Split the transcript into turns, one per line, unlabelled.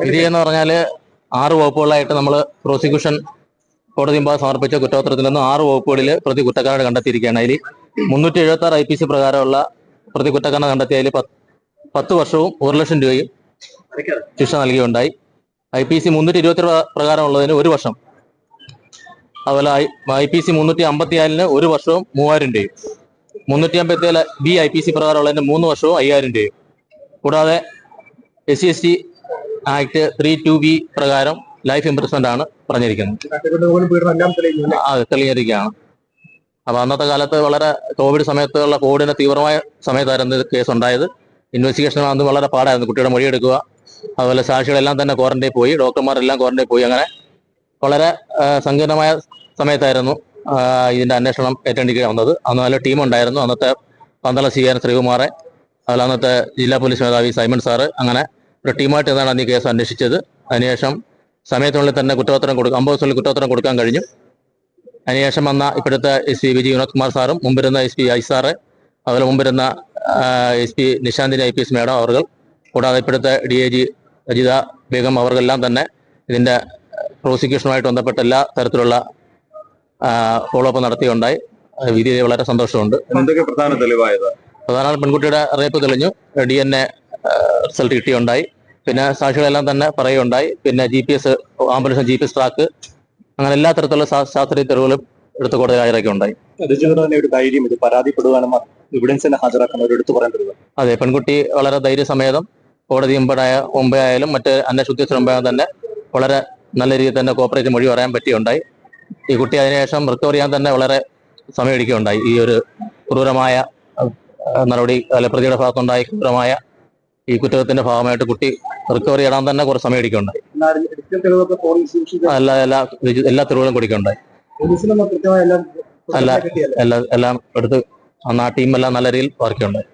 വിധി എന്ന് പറഞ്ഞാല് 6 വകുപ്പുകളായിട്ട് നമ്മൾ പ്രോസിക്യൂഷൻ കോടതി മുമ്പാകെ സമർപ്പിച്ച കുറ്റപത്രത്തിൽ നിന്ന് 6 വകുപ്പുകളിൽ പ്രതി കുറ്റക്കാരനെ കണ്ടെത്തിയിരിക്കുകയാണ്. അതിൽ 376 IPC പ്രകാരമുള്ള പ്രതി കുറ്റക്കാരനെ കണ്ടെത്തിയതിൽ 10 വർഷവും 1,00,000 രൂപയും ശിക്ഷ നൽകിയുണ്ടായി. IPC 320 പ്രകാരമുള്ളതിന് 1 വർഷം, അതുപോലെ IPC 354 1 വർഷവും 3,000 രൂപയും, 357B IPC പ്രകാരമുള്ളതിന് 3 വർഷവും 5,000 രൂപയും, കൂടാതെ SC/ST ആക്ട് 3(2)B പ്രകാരം ലൈഫ് ഇംപ്രിസ്മെന്റ് ആണ് പറഞ്ഞിരിക്കുന്നത്. അത് തെളിഞ്ഞിരിക്കുകയാണ്. അപ്പൊ അന്നത്തെ കാലത്ത് വളരെ കോവിഡ് സമയത്തുള്ള കോവിഡിന്റെ തീവ്രമായ സമയത്തായിരുന്നു കേസ് ഉണ്ടായത്. ഇൻവെസ്റ്റിഗേഷൻ അന്ന് വളരെ പാടായിരുന്നു. കുട്ടിയുടെ മൊഴിയെടുക്കുക, അതുപോലെ സാക്ഷികളെല്ലാം തന്നെ ക്വാറന്റൈൻ പോയി, ഡോക്ടർമാരെല്ലാം ക്വാറന്റൈൻ പോയി. അങ്ങനെ വളരെ സങ്കീർണമായ സമയത്തായിരുന്നു ഇതിന്റെ അന്വേഷണം ഏറ്റെടുക്കേണ്ടി വന്നത്. അന്ന് നല്ല ടീം ഉണ്ടായിരുന്നു. അന്നത്തെ പന്തളം CN ശ്രീകുമാറെ, അതുപോലെ അന്നത്തെ ജില്ലാ പോലീസ് മേധാവി സൈമൺ സാറ്, അങ്ങനെ ഒരു ടീമായിട്ട് നിന്നാണ് അന്ന് ഈ കേസ് അന്വേഷിച്ചത്. അതിനുശേഷം സമയത്തിനുള്ളിൽ തന്നെ 50 ദിവസത്തിനുള്ളിൽ കുറ്റപത്രം കൊടുക്കാൻ കഴിഞ്ഞു. അതിനുശേഷം വന്ന ഇപ്പോഴത്തെ SP വിജയ് വിനോദ് കുമാർ സാറും, മുമ്പിരുന്ന SP ഐസാറ്, അതുപോലെ മുമ്പിരുന്ന SP നിശാന്തിനി IPS മേഡം അവർ, കൂടാതെ ഇപ്പോഴത്തെ DIG അജിത ബേഗം അവർക്കെല്ലാം തന്നെ ഇതിന്റെ പ്രോസിക്യൂഷനുമായിട്ട് ബന്ധപ്പെട്ട എല്ലാ തരത്തിലുള്ള ഫോളോ അപ്പ് നടത്തിയുണ്ടായി. വിധി വളരെ സന്തോഷമുണ്ട്. പ്രധാന പെൺകുട്ടിയുടെ റേപ്പ് തെളിഞ്ഞു, DNA റിസൾട്ട് കിട്ടിയുണ്ടായി. പിന്നെ സാക്ഷികളെല്ലാം തന്നെ പറയുകയുണ്ടായി. പിന്നെ GPS ആംബുലൻസ് GPS ട്രാക്ക്, അങ്ങനെ എല്ലാ തരത്തിലുള്ള ശാസ്ത്രീയ തെളിവുകളും എടുത്തു കോടതി ഹാജരാക്കിയുണ്ടായി. അതെ, പെൺകുട്ടി വളരെ ധൈര്യസമേതം കോടതി മുമ്പേ ആയാലും മറ്റ് അന്വേഷണ ഉദ്യോഗസ്ഥർ മുമ്പേ തന്നെ വളരെ നല്ല രീതിയിൽ തന്നെ കോപ്പറേറ്റ് മൊഴി പറയാൻ പറ്റിയുണ്ടായി. ഈ കുട്ടി അതിനുശേഷം റിക്കവർ ചെയ്യാൻ തന്നെ വളരെ സമയമെടുക്കുകയുണ്ടായി. ഈ ഒരു ക്രൂരമായ നടപടി പ്രതിയുടെ ഭാഗത്തുണ്ടായ ക്രൂരമായ ഈ കുറ്റത്തിന്റെ ഭാഗമായിട്ട് കുട്ടി റിക്കവർ ചെയ്യാൻ തന്നെ കുറച്ച് സമയം എടുക്കുകയുണ്ടായി. എല്ലാ തെളിവുകളും കൊടുക്കുകയുണ്ടായി. എല്ലാം എടുത്ത് അന്ന് ആ ടീം എല്ലാം നല്ല രീതിയിൽ വർക്കുണ്ടായി.